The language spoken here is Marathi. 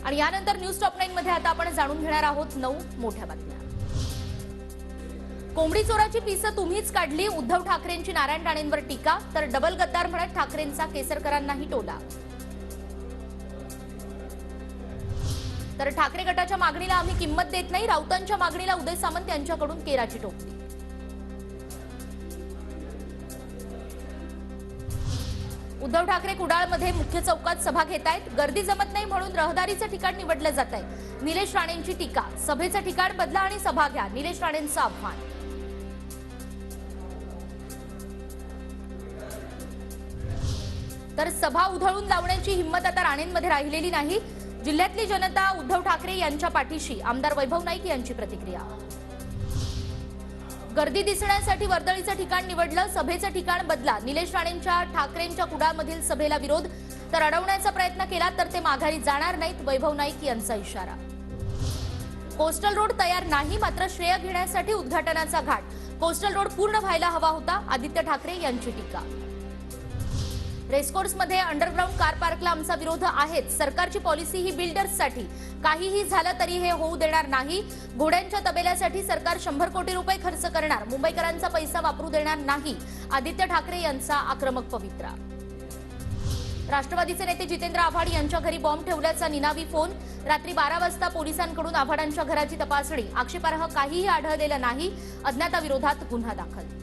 आणि यानंतर न्यूज टॉप 9 मध्ये आता आपण जाणून घेणार आहोत 9 मोठ्या बातम्या। कोंबडी चोराची पिसं तुम्हीच काढली, उद्धव ठाकरेंची नारायण राणेंवर टीका, तर डबल गद्दार म्हणत ठाकरेंचा केसरकरांनाही टोला। तर ठाकरे गटाच्या मागणीला आम्ही किंमत देत नाही, राऊतांच्या मागणीला उदय सामंत यांच्याकडून केराची टोपली। उद्धव ठाकरे कुडाळमध्ये मुख्य चौकात सभा घेत आहेत। गर्दी जमत नाही म्हणून रहदारीचं ठिकाण निवडलं जात आहे। निलेश राणेंची टीका, सभेचं ठिकाण बदला आणि सभा घ्या, निलेश राणेंचं आव्हान। तर सभा उधळून लावण्याची हिंमत आता राणेंमध्ये राहिलेली नाही। जिल्ह्यातली जनता उद्धव ठाकरे यांच्या पाठीशी, आमदार वैभव नाईक यांची प्रतिक्रिया। गर्दी दिसण्यासाठी वर्दळीचं ठिकाण निवडलं, सभेचं ठिकाण बदला, निलेश राणेंच्या ठाकरेंच्या कुडाळमधील सभेला विरोध, तर अडवण्याचा प्रयत्न केला तर ते माघारी जाणार नाहीत, वैभव नाईक यांचा इशारा। कोस्टल रोड तयार नाही, मात्र श्रेय घेण्यासाठी उद्घाटनाचा घाट, कोस्टल रोड पूर्ण व्हायला हवा होता, आदित्य ठाकरे यांची टीका। रेसकोर्समध्ये अंडरग्राऊंड कार पार्कला आमचा विरोध आहेच, सरकारची पॉलिसी ही बिल्डर्ससाठी, काहीही झालं तरी हे होऊ देणार नाही। घोड्यांच्या तबेल्यासाठी सरकार 100 कोटी रुपये खर्च करणार, मुंबईकरांचा पैसा वापरू देणार नाही, आदित्य ठाकरे यांचा आक्रमक पवित्रा। राष्ट्रवादीचे नेते जितेंद्र आव्हाड यांच्या घरी बॉम्ब ठेवल्याचा निनावी फोन, रात्री 12 वाजता पोलिसांकडून आव्हाडांच्या घराची तपासणी, आक्षेपार्ह काहीही आढळलेलं नाही, अज्ञाताविरोधात गुन्हा दाखल।